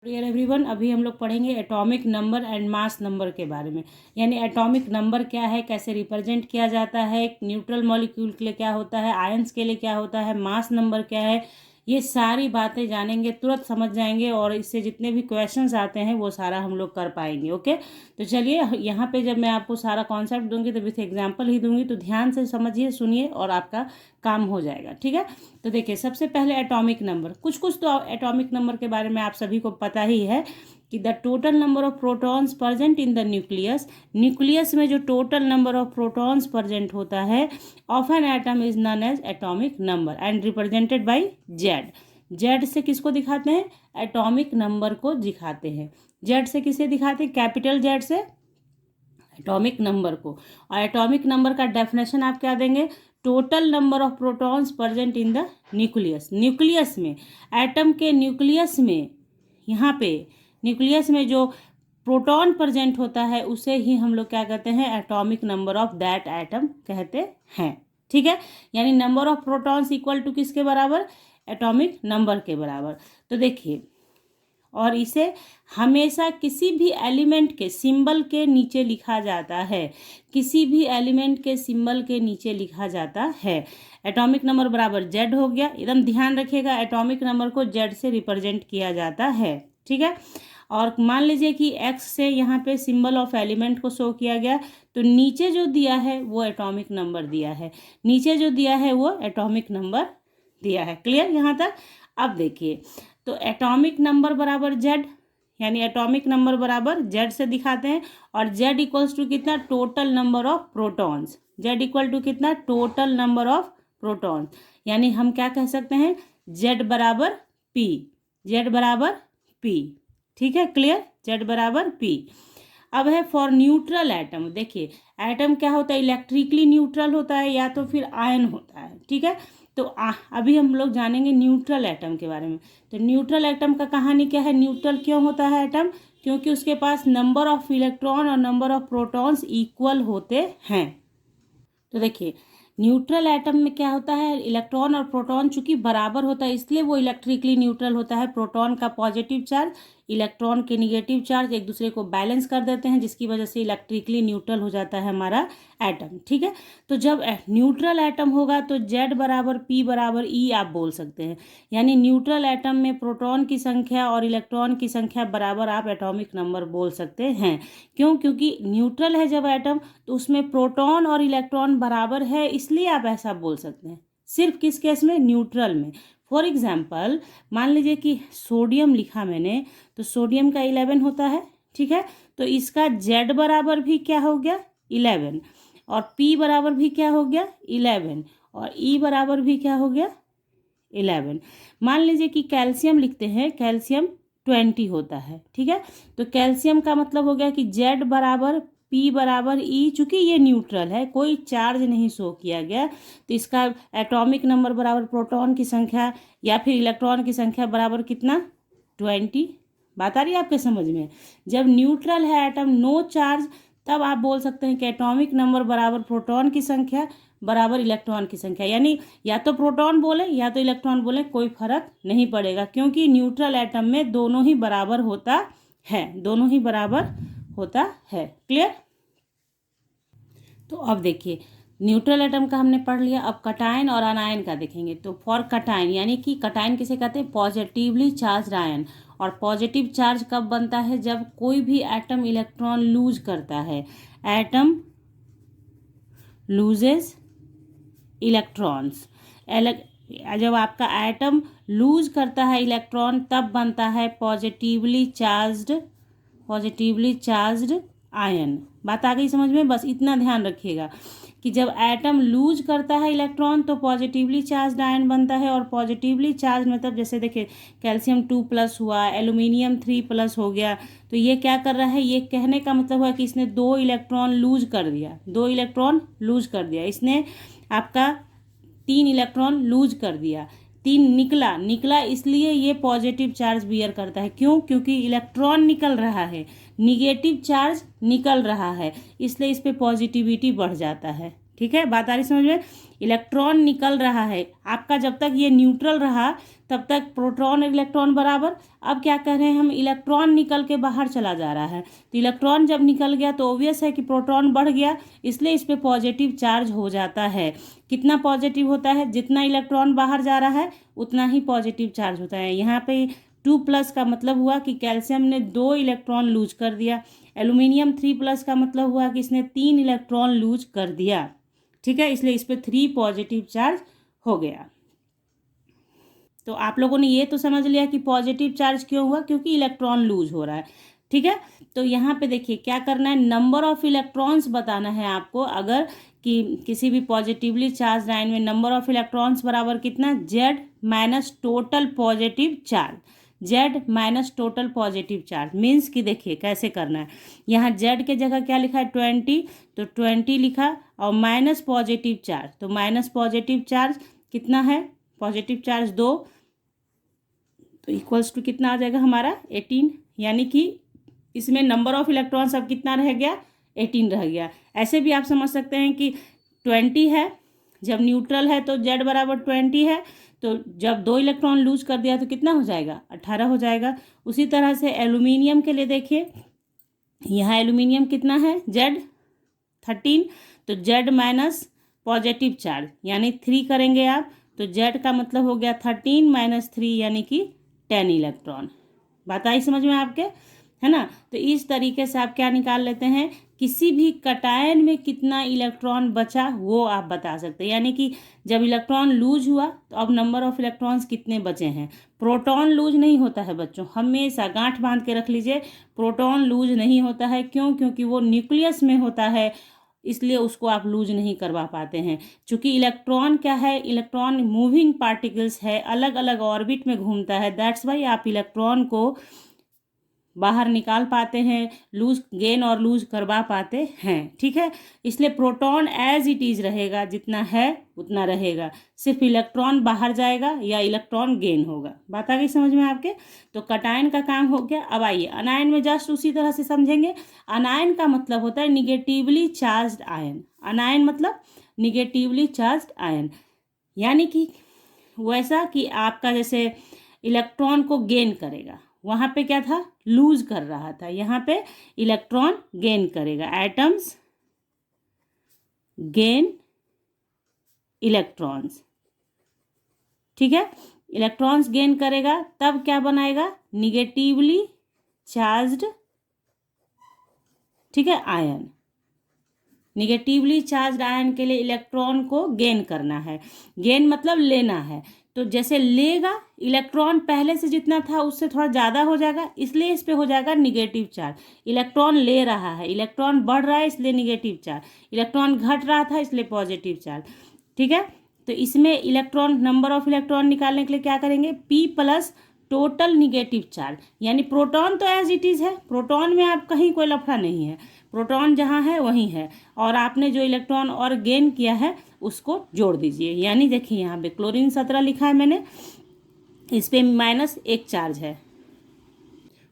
Dear everyone, अभी हम लोग पढ़ेंगे atomic number and mass number के बारे में। यानी एटॉमिक नंबर क्या है, कैसे रिप्रेजेंट किया जाता है, न्यूट्रल मॉलिक्यूल के लिए क्या होता है, आयंस के लिए क्या होता है, मास नंबर क्या है, ये सारी बातें जानेंगे, तुरंत समझ जाएंगे और इससे जितने भी क्वेश्चंस आते हैं वो सारा हम लोग कर पाएंगे। ओके, तो चलिए यहाँ पे जब मैं आपको सारा कॉन्सेप्ट दूंगी तो विथ एग्जांपल ही दूंगी, तो ध्यान से समझिए, सुनिए और आपका काम हो जाएगा। ठीक है, तो देखिए सबसे पहले एटॉमिक नंबर, कुछ तो एटॉमिक नंबर के बारे में आप सभी को पता ही है कि the total number of protons present in the nucleus, nucleus में जो total number of protons present होता है of an atom is known as atomic number and represented by Z. Z से किसको दिखाते हैं? एटॉमिक नंबर को दिखाते हैं। जेड से किसे दिखाते हैं? कैपिटल जेड से एटॉमिक नंबर को। और एटॉमिक नंबर का डेफिनेशन आप क्या देंगे? Total number of protons present in the nucleus. Nucleus में, एटम के न्यूक्लियस में, यहाँ पे न्यूक्लियस में जो प्रोटॉन प्रेजेंट होता है उसे ही हम लोग क्या कहते हैं? Atomic number of that atom कहते हैं। ठीक है, यानी number of protons equal to किसके बराबर? एटॉमिक नंबर के बराबर। तो देखिए, और इसे हमेशा किसी भी एलिमेंट के सिंबल के नीचे लिखा जाता है, किसी भी एलिमेंट के सिंबल के नीचे लिखा जाता है। एटॉमिक नंबर बराबर जेड हो गया, एकदम ध्यान रखिएगा, एटॉमिक नंबर को जेड से रिप्रेजेंट किया जाता है। ठीक है, और मान लीजिए कि एक्स से यहाँ पे सिंबल ऑफ एलिमेंट को शो किया गया, तो नीचे जो दिया है वो एटॉमिक नंबर दिया है, नीचे जो दिया है वो एटॉमिक नंबर दिया है। क्लियर यहाँ तक? अब देखिए, तो एटॉमिक नंबर बराबर जेड, यानी एटॉमिक नंबर बराबर जेड से दिखाते हैं। और जेड इक्वल्स टू कितना? Total number of protons. Z equal to कितना? Total number of protons. यानी हम क्या कह सकते हैं? जेड बराबर पी, जेड बराबर पी। ठीक है, क्लियर? जेड बराबर पी। अब है फॉर न्यूट्रल एटम। देखिए, एटम क्या होता है? इलेक्ट्रिकली न्यूट्रल होता है या तो फिर आयन होता है। ठीक है, तो अभी हम लोग जानेंगे न्यूट्रल एटम के बारे में। तो न्यूट्रल एटम का कहानी क्या है? न्यूट्रल क्यों होता है एटम? क्योंकि उसके पास नंबर ऑफ इलेक्ट्रॉन और नंबर ऑफ प्रोटॉन्स इक्वल होते हैं। तो देखिए, न्यूट्रल एटम में क्या होता है? इलेक्ट्रॉन और प्रोटॉन चूंकि बराबर होता है इसलिए वो इलेक्ट्रिकली न्यूट्रल होता है। प्रोटॉन का पॉजिटिव चार्ज, इलेक्ट्रॉन के निगेटिव चार्ज एक दूसरे को बैलेंस कर देते हैं, जिसकी वजह से इलेक्ट्रिकली न्यूट्रल हो जाता है हमारा एटम। ठीक है, तो जब न्यूट्रल एटम होगा तो जेड बराबर पी बराबर ई आप बोल सकते हैं। यानी न्यूट्रल एटम में प्रोटॉन की संख्या और इलेक्ट्रॉन की संख्या बराबर आप एटॉमिक नंबर बोल सकते हैं। क्यों? क्योंकि न्यूट्रल है जब एटम, तो उसमें प्रोटॉन और इलेक्ट्रॉन बराबर है, इसलिए आप ऐसा बोल सकते हैं। सिर्फ किस केस में? न्यूट्रल में। फॉर एग्जाम्पल, मान लीजिए कि सोडियम लिखा मैंने, तो सोडियम का 11 होता है। ठीक है, तो इसका जेड बराबर भी क्या हो गया? 11, और पी बराबर भी क्या हो गया? 11, और ई बराबर भी क्या हो गया? 11। मान लीजिए कि कैल्शियम लिखते हैं, कैल्शियम 20 होता है। ठीक है, तो कैल्शियम का मतलब हो गया कि जेड बराबर पी बराबर ई। चूंकि ये न्यूट्रल है, कोई चार्ज नहीं शो किया गया, तो इसका एटॉमिक नंबर बराबर प्रोटॉन की संख्या या फिर इलेक्ट्रॉन की संख्या बराबर कितना? 20। बात आ रही है आपके समझ में? जब न्यूट्रल है एटम, नो चार्ज, तब आप बोल सकते हैं कि एटॉमिक नंबर बराबर प्रोटॉन की संख्या बराबर इलेक्ट्रॉन की संख्या। यानी या तो प्रोटॉन बोले या तो इलेक्ट्रॉन बोले, कोई फर्क नहीं पड़ेगा, क्योंकि न्यूट्रल एटम में दोनों ही बराबर होता है, दोनों ही बराबर होता है। क्लियर? तो अब देखिए, न्यूट्रल एटम का हमने पढ़ लिया, अब कटायन और अनायन का देखेंगे। तो फॉर कटायन, यानी कि कटायन किसे कहते हैं? Positively charge ion. और पॉजिटिव चार्ज कब बनता है? जब कोई भी एटम इलेक्ट्रॉन लूज करता है। एटम लूजेस इलेक्ट्रॉन्स, जब आपका एटम लूज करता है इलेक्ट्रॉन तब बनता है पॉजिटिवली चार्ज्ड आयन। बात आ गई समझ में? बस इतना ध्यान रखिएगा कि जब एटम लूज करता है इलेक्ट्रॉन तो पॉजिटिवली चार्ज्ड आयन बनता है। और पॉजिटिवली चार्ज मतलब जैसे देखिए, कैल्शियम 2+ हुआ, एल्यूमिनियम 3+ हो गया, तो ये क्या कर रहा है? ये कहने का मतलब है कि इसने 2 इलेक्ट्रॉन लूज कर दिया, 2 इलेक्ट्रॉन लूज कर दिया, इसने आपका 3 इलेक्ट्रॉन लूज कर दिया, 3 निकला इसलिए ये पॉजिटिव चार्ज बियर करता है। क्यों? क्योंकि इलेक्ट्रॉन निकल रहा है, निगेटिव चार्ज निकल रहा है, इसलिए इस पे पॉजिटिविटी बढ़ जाता है। ठीक है, बात आ रही समझ में। इलेक्ट्रॉन निकल रहा है आपका, जब तक ये न्यूट्रल रहा तब तक प्रोटॉन और इलेक्ट्रॉन बराबर। अब क्या कर रहे हैं हम, इलेक्ट्रॉन निकल के बाहर चला जा रहा है, तो इलेक्ट्रॉन जब निकल गया तो ऑब्वियस है कि प्रोटॉन बढ़ गया, इसलिए इस पर पॉजिटिव चार्ज हो जाता है। कितना पॉजिटिव होता है, जितना इलेक्ट्रॉन बाहर जा रहा है उतना ही पॉजिटिव चार्ज होता है। यहाँ पे 2+ का मतलब हुआ कि कैल्शियम ने 2 इलेक्ट्रॉन लूज कर दिया, एल्यूमिनियम 3+ का मतलब हुआ कि इसने 3 इलेक्ट्रॉन लूज कर दिया, ठीक है, इसलिए इस पर 3 पॉजिटिव चार्ज हो गया। तो आप लोगों ने ये तो समझ लिया कि पॉजिटिव चार्ज क्यों हुआ, क्योंकि इलेक्ट्रॉन लूज हो रहा है, ठीक है। तो यहाँ पे देखिए क्या करना है, नंबर ऑफ इलेक्ट्रॉन्स बताना है आपको। अगर कि किसी भी पॉजिटिवली चार्ज आयन में नंबर ऑफ इलेक्ट्रॉन्स बराबर कितना, Z minus total positive charge, Z minus total positive charge. Means कि देखिए कैसे करना है, यहाँ Z के जगह क्या लिखा है 20, तो 20 लिखा और माइनस पॉजिटिव चार्ज, तो माइनस पॉजिटिव चार्ज कितना है, पॉजिटिव चार्ज 2, तो इक्वल्स टू कितना आ जाएगा हमारा 18, यानी कि इसमें नंबर ऑफ इलेक्ट्रॉन्स अब कितना रह गया, 18 रह गया। ऐसे भी आप समझ सकते हैं कि 20 है, जब न्यूट्रल है तो Z बराबर 20 है, तो जब 2 इलेक्ट्रॉन लूज कर दिया तो कितना हो जाएगा, 18 हो जाएगा। उसी तरह से एल्यूमिनियम के लिए देखिए, यहाँ एल्यूमिनियम कितना है, Z 13, तो Z माइनस पॉजिटिव चार्ज यानी 3 करेंगे आप, तो Z का मतलब हो गया 13 माइनस 3 यानी कि 10 इलेक्ट्रॉन। बात आई समझ में आपके, है ना। तो इस तरीके से आप क्या निकाल लेते हैं, किसी भी कटायन में कितना इलेक्ट्रॉन बचा वो आप बता सकते हैं। यानी कि जब इलेक्ट्रॉन लूज हुआ तो अब नंबर ऑफ इलेक्ट्रॉन्स कितने बचे हैं। प्रोटॉन लूज नहीं होता है बच्चों, हमेशा गांठ बांध के रख लीजिए, प्रोटॉन लूज नहीं होता है। क्यों, क्योंकि वो न्यूक्लियस में होता है, इसलिए उसको आप लूज नहीं करवा पाते हैं। चूंकि इलेक्ट्रॉन क्या है, इलेक्ट्रॉन मूविंग पार्टिकल्स है, अलग अलग ऑर्बिट में घूमता है, दैट्स वाई आप इलेक्ट्रॉन को बाहर निकाल पाते हैं, लूज गेन और लूज करवा पाते हैं, ठीक है। इसलिए प्रोटॉन एज इट इज रहेगा, जितना है उतना रहेगा, सिर्फ इलेक्ट्रॉन बाहर जाएगा या इलेक्ट्रॉन गेन होगा। बात आ गई समझ में आपके। तो कटायन का काम हो गया। अब आइए अनायन में जस्ट उसी तरह से समझेंगे। अनायन का मतलब होता है निगेटिवली चार्ज्ड आयन। अनायन मतलब निगेटिवली चार्ज्ड आयन, यानी कि वैसा कि आपका जैसे इलेक्ट्रॉन को गेन करेगा, वहाँ पे क्या था, लूज कर रहा था, यहाँ पे इलेक्ट्रॉन गेन करेगा। एटम्स गेन इलेक्ट्रॉन्स, ठीक है, इलेक्ट्रॉन्स गेन करेगा, तब क्या बनाएगा, निगेटिवली चार्ज्ड, ठीक है, आयन। निगेटिवली चार्ज्ड आयन के लिए इलेक्ट्रॉन को गेन करना है, गेन मतलब लेना है। तो जैसे लेगा, इलेक्ट्रॉन पहले से जितना था उससे थोड़ा ज़्यादा हो जाएगा, इसलिए इस पे हो जाएगा निगेटिव चार्ज। इलेक्ट्रॉन ले रहा है, इलेक्ट्रॉन बढ़ रहा है इसलिए निगेटिव चार्ज, इलेक्ट्रॉन घट रहा था इसलिए पॉजिटिव चार्ज, ठीक है। तो इसमें इलेक्ट्रॉन, नंबर ऑफ इलेक्ट्रॉन निकालने के लिए क्या करेंगे, P plus total negative charge. यानी प्रोटॉन तो एज इट इज़ है, प्रोटॉन में आप कहीं कोई लफड़ा नहीं है, प्रोटॉन जहाँ है वहीं है, और आपने जो इलेक्ट्रॉन और गेन किया है उसको जोड़ दीजिए। यानी देखिए यहाँ पे क्लोरीन 17 लिखा है मैंने, इस पे -1 चार्ज है,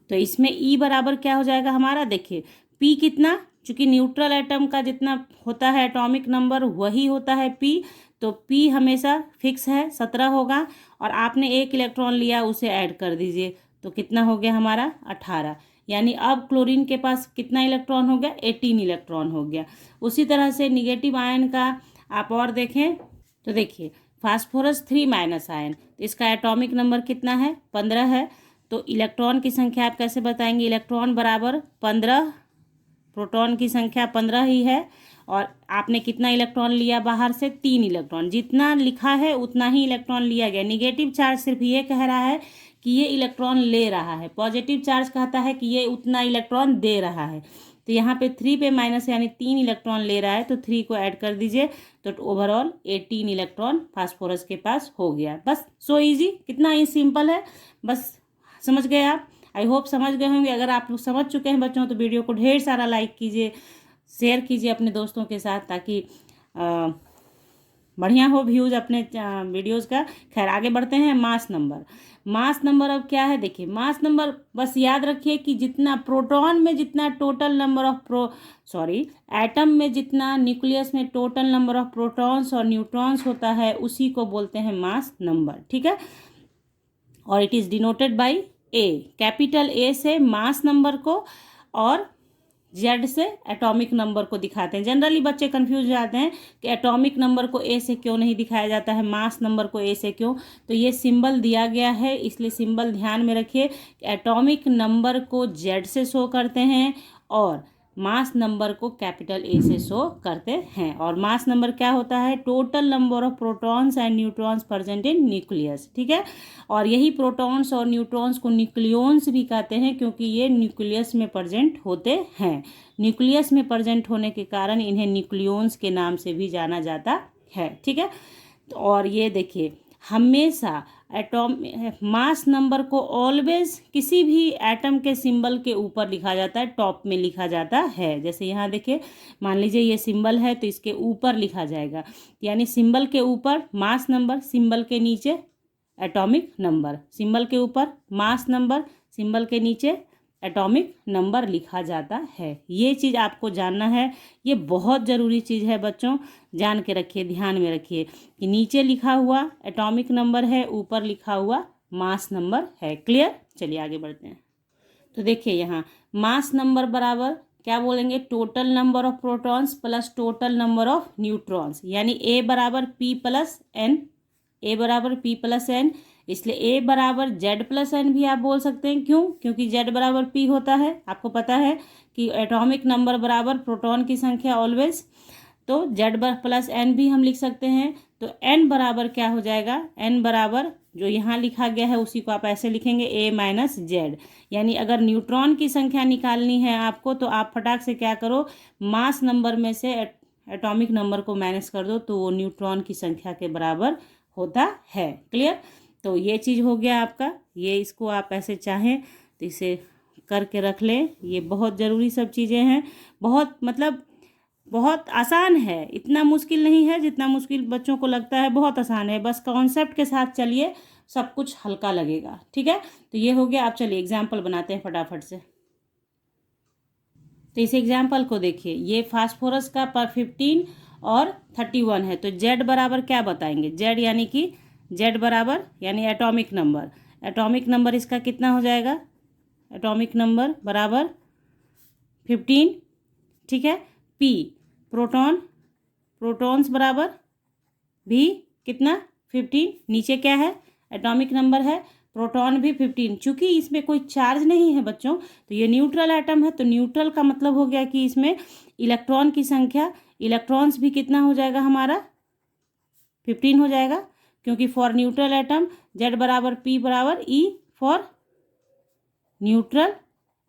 तो इसमें E बराबर क्या हो जाएगा हमारा, देखिए P कितना, चूंकि न्यूट्रल एटम का जितना होता है एटॉमिक नंबर वही होता है P, तो P हमेशा फिक्स है 17 होगा, और आपने 1 इलेक्ट्रॉन लिया उसे ऐड कर दीजिए, तो कितना हो गया हमारा 18। यानी अब क्लोरीन के पास कितना इलेक्ट्रॉन हो गया, 18 इलेक्ट्रॉन हो गया। उसी तरह से निगेटिव आयन का आप और देखें तो देखिए फास्फोरस 3- आयन, तो इसका एटॉमिक नंबर कितना है, 15 है। तो इलेक्ट्रॉन की संख्या आप कैसे बताएंगे, इलेक्ट्रॉन बराबर 15, प्रोटॉन की संख्या 15 ही है, और आपने कितना इलेक्ट्रॉन लिया बाहर से, 3 इलेक्ट्रॉन, जितना लिखा है उतना ही इलेक्ट्रॉन लिया गया। निगेटिव चार्ज सिर्फ ये कह रहा है कि ये इलेक्ट्रॉन ले रहा है, पॉजिटिव चार्ज कहता है कि ये उतना इलेक्ट्रॉन दे रहा है। तो यहाँ पे 3 पे माइनस यानी 3 इलेक्ट्रॉन ले रहा है, तो 3 को ऐड कर दीजिए, तो ओवरऑल 18 इलेक्ट्रॉन फास्फोरस के पास हो गया। बस सो इजी, कितना ही सिंपल है, बस समझ गए आप। आई होप समझ गए होंगे। अगर आप लोग समझ चुके हैं बच्चों तो वीडियो को ढेर सारा लाइक कीजिए, शेयर कीजिए अपने दोस्तों के साथ, ताकि बढ़िया हो व्यूज़ अपने वीडियोज़ का। खैर आगे बढ़ते हैं। मास नंबर, मास नंबर अब क्या है देखिए, मास नंबर बस याद रखिए कि जितना प्रोटॉन में जितना टोटल नंबर ऑफ एटम में जितना न्यूक्लियस में टोटल नंबर ऑफ प्रोटॉन्स और न्यूट्रॉन्स होता है उसी को बोलते हैं मास नंबर, ठीक है। और it is denoted by A, capital A से मास नंबर को और जेड से एटॉमिक नंबर को दिखाते हैं। जनरली बच्चे कंफ्यूज हो जाते हैं कि एटॉमिक नंबर को ए से क्यों नहीं दिखाया जाता है, मास नंबर को ए से क्यों। तो ये सिंबल दिया गया है, इसलिए सिंबल ध्यान में रखिए। एटॉमिक नंबर को जेड से शो करते हैं और मास नंबर को कैपिटल ए से शो करते हैं। और मास नंबर क्या होता है, total number of protons and neutrons present in nucleus, ठीक है। और यही प्रोटॉन्स और न्यूट्रॉन्स को न्यूक्लियॉन्स भी कहते हैं क्योंकि ये न्यूक्लियस में प्रेजेंट होते हैं। न्यूक्लियस में प्रेजेंट होने के कारण इन्हें न्यूक्लियॉन्स के नाम से भी जाना जाता है, ठीक है। और ये देखिए, हमेशा मास नंबर को ऑलवेज किसी भी एटम के सिंबल के ऊपर लिखा जाता है, टॉप में लिखा जाता है। जैसे यहाँ देखिए, मान लीजिए ये सिंबल है तो इसके ऊपर लिखा जाएगा, यानी सिंबल के ऊपर मास नंबर, सिंबल के नीचे एटॉमिक नंबर, सिंबल के ऊपर मास नंबर, सिंबल के नीचे एटॉमिक नंबर लिखा जाता है। ये चीज़ आपको जानना है, ये बहुत ज़रूरी चीज़ है बच्चों, जान के रखिए, ध्यान में रखिए कि नीचे लिखा हुआ एटॉमिक नंबर है, ऊपर लिखा हुआ मास नंबर है। क्लियर? चलिए आगे बढ़ते हैं। तो देखिए यहाँ मास नंबर बराबर क्या बोलेंगे, total number of protons plus total number of neutrons, यानी ए बराबर पी प्लस एन, ए बराबर पी प्लस एन, इसलिए ए बराबर जेड प्लस एन भी आप बोल सकते हैं। क्यों? क्योंकि जेड बराबर पी होता है, आपको पता है कि एटॉमिक नंबर बराबर प्रोटॉन की संख्या ऑलवेज, तो जेड प्लस एन भी हम लिख सकते हैं। तो एन बराबर क्या हो जाएगा, एन बराबर जो यहाँ लिखा गया है उसी को आप ऐसे लिखेंगे, ए माइनस जेड। यानी अगर न्यूट्रॉन की संख्या निकालनी है आपको तो आप फटाक से क्या करो, मास नंबर में से एटॉमिक नंबर को माइनस कर दो तो वो न्यूट्रॉन की संख्या के बराबर होता है। क्लियर? तो ये चीज़ हो गया आपका, ये इसको आप ऐसे चाहें तो इसे करके रख लें। ये बहुत ज़रूरी सब चीज़ें हैं, बहुत मतलब बहुत आसान है, इतना मुश्किल नहीं है जितना मुश्किल बच्चों को लगता है, बहुत आसान है। बस कॉन्सेप्ट के साथ चलिए, सब कुछ हल्का लगेगा, ठीक है। तो ये हो गया। आप चलिए एग्जाम्पल बनाते हैं फटाफट से। तो इस एग्जाम्पल को देखिए, ये फास्फोरस का 15 और 31 है। तो जेड बराबर क्या बताएंगे, जेड यानी कि जेड बराबर यानी एटॉमिक नंबर, एटॉमिक नंबर इसका कितना हो जाएगा, एटॉमिक नंबर बराबर 15, ठीक है। पी प्रोटॉन, प्रोटॉन्स बराबर भी कितना 15, नीचे क्या है एटॉमिक नंबर है, प्रोटॉन भी 15। चूंकि इसमें कोई चार्ज नहीं है बच्चों तो ये न्यूट्रल एटम है, तो न्यूट्रल का मतलब हो गया कि इसमें इलेक्ट्रॉन की संख्या, इलेक्ट्रॉन्स भी कितना हो जाएगा हमारा 15 हो जाएगा, क्योंकि फॉर न्यूट्रल एटम जेड बराबर पी बराबर ई फॉर न्यूट्रल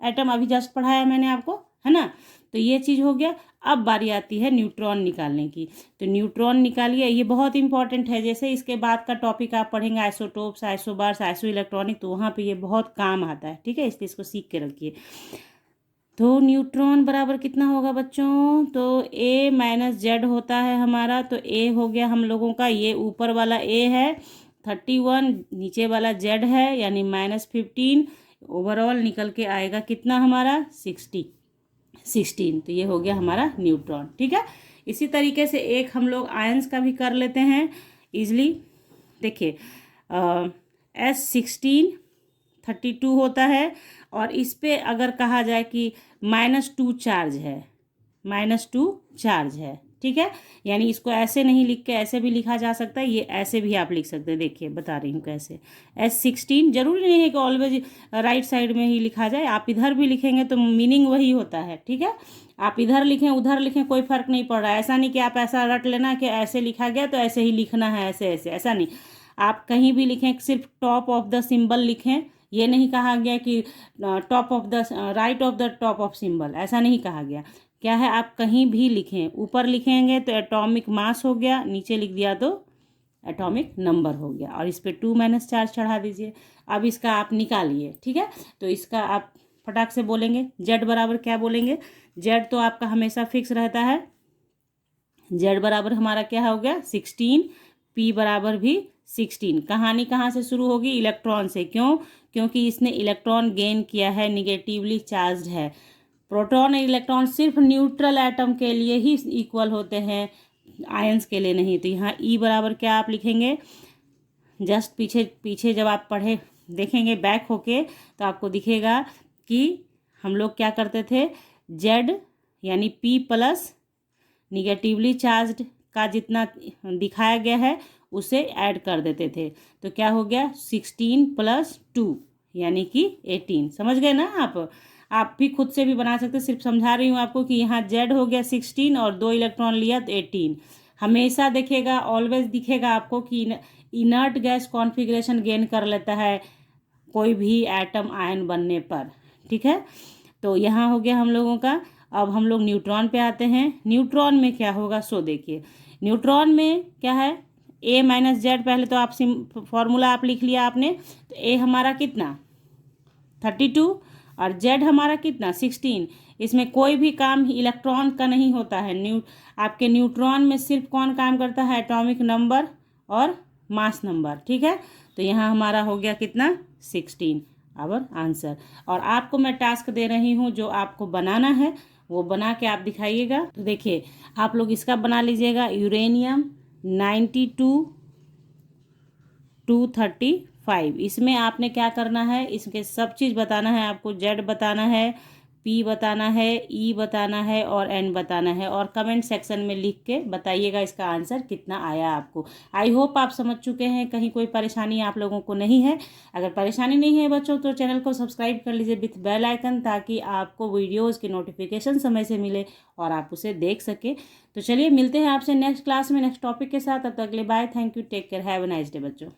एटम, अभी जस्ट पढ़ाया मैंने आपको, है ना। तो ये चीज़ हो गया। अब बारी आती है न्यूट्रॉन निकालने की। तो न्यूट्रॉन निकालिए, ये बहुत इंपॉर्टेंट है। जैसे इसके बाद का टॉपिक आप पढ़ेंगे आइसोटोप्स, आइसोबार्स, आइसो इलेक्ट्रॉनिक, तो वहाँ पे ये बहुत काम आता है, ठीक है, इसलिए इसको सीख के रखिए। तो न्यूट्रॉन बराबर कितना होगा बच्चों, तो ए माइनस जेड होता है हमारा। तो ए हो गया हम लोगों का, ये ऊपर वाला ए है 31, नीचे वाला जेड है यानी -15, ओवरऑल निकल के आएगा कितना हमारा 16। तो ये हो गया हमारा न्यूट्रॉन, ठीक है। इसी तरीके से एक हम लोग आयंस का भी कर लेते हैं इजली। देखिए S16 32 होता है, और इस पे अगर कहा जाए कि -2 चार्ज है, -2 चार्ज है, ठीक है। यानी इसको ऐसे नहीं लिख के ऐसे भी लिखा जा सकता है, ये ऐसे भी आप लिख सकते हैं। देखिए बता रही हूँ कैसे। S16 जरूरी नहीं है कि ऑलवेज राइट साइड में ही लिखा जाए, आप इधर भी लिखेंगे तो मीनिंग वही होता है, ठीक है। आप इधर लिखें उधर लिखें कोई फ़र्क नहीं पड़ रहा है। ऐसा नहीं कि आप ऐसा रट लेना कि ऐसे लिखा गया तो ऐसे ही लिखना है, ऐसे ऐसे, ऐसा नहीं। आप कहीं भी लिखें, सिर्फ टॉप ऑफ द सिंबल लिखें, ये नहीं कहा गया कि top of the right of the top of symbol, ऐसा नहीं कहा गया। क्या है, आप कहीं भी लिखें, ऊपर लिखेंगे तो एटॉमिक मास हो गया, नीचे लिख दिया तो एटॉमिक नंबर हो गया, और इस पर 2 चार्ज चढ़ा दीजिए। अब इसका आप निकालिए, ठीक है। तो इसका आप फटाक से बोलेंगे जेड बराबर क्या बोलेंगे, जेड तो आपका हमेशा फिक्स रहता है जेड बराबर हमारा क्या हो गया 16, पी बराबर भी 16। कहानी कहाँ से शुरू होगी, इलेक्ट्रॉन से। क्यों? क्योंकि इसने इलेक्ट्रॉन गेन किया है, निगेटिवली चार्ज्ड है। प्रोटॉन और इलेक्ट्रॉन सिर्फ न्यूट्रल एटम के लिए ही इक्वल होते हैं, आयंस के लिए नहीं। तो यहाँ ई बराबर क्या आप लिखेंगे, जस्ट पीछे पीछे जब आप पढ़े देखेंगे बैक होके तो आपको दिखेगा कि हम लोग क्या करते थे, जेड यानी पी प्लस निगेटिवली चार्ज्ड का जितना दिखाया गया है उसे ऐड कर देते थे। तो क्या हो गया 16 + 2 यानी कि 18। समझ गए ना आप भी खुद से भी बना सकते, सिर्फ समझा रही हूँ आपको कि यहाँ जेड हो गया 16 और 2 इलेक्ट्रॉन लिया तो 18। हमेशा देखेगा, ऑलवेज दिखेगा आपको कि इनर्ट गैस कॉन्फ़िगरेशन गेन कर लेता है कोई भी एटम आयन बनने पर। ठीक है, तो यहाँ हो गया हम लोगों का। अब हम लोग न्यूट्रॉन पे आते हैं। न्यूट्रॉन में क्या होगा सो देखिए, न्यूट्रॉन में क्या है, ए माइनस जेड। पहले तो आप फॉर्मूला आप लिख लिया आपने, तो ए हमारा कितना 32 और जेड हमारा कितना 16। इसमें कोई भी काम इलेक्ट्रॉन का नहीं होता है। आपके न्यूट्रॉन में सिर्फ कौन काम करता है, एटॉमिक नंबर और मास नंबर। ठीक है, तो यहाँ हमारा हो गया कितना 16 आवर आंसर। और आपको मैं टास्क दे रही हूँ जो आपको बनाना है वो बना के आप दिखाइएगा। तो देखिए आप लोग इसका बना लीजिएगा, यूरेनियम 92-235। इसमें आपने क्या करना है, इसके सब चीज़ बताना है आपको। जेड बताना है, पी बताना है, ई बताना है और एन बताना है। और कमेंट सेक्शन में लिख के बताइएगा इसका आंसर कितना आया आपको। आई होप आप समझ चुके हैं, कहीं कोई परेशानी आप लोगों को नहीं है। अगर परेशानी नहीं है बच्चों तो चैनल को सब्सक्राइब कर लीजिए विथ बेल आइकन, ताकि आपको वीडियोज़ की नोटिफिकेशन समय से मिले और आप उसे देख सके। तो चलिए मिलते हैं आपसे नेक्स्ट क्लास में नेक्स्ट टॉपिक के साथ। तब तक के लिए bye, thank you, take care, have a nice day बच्चों।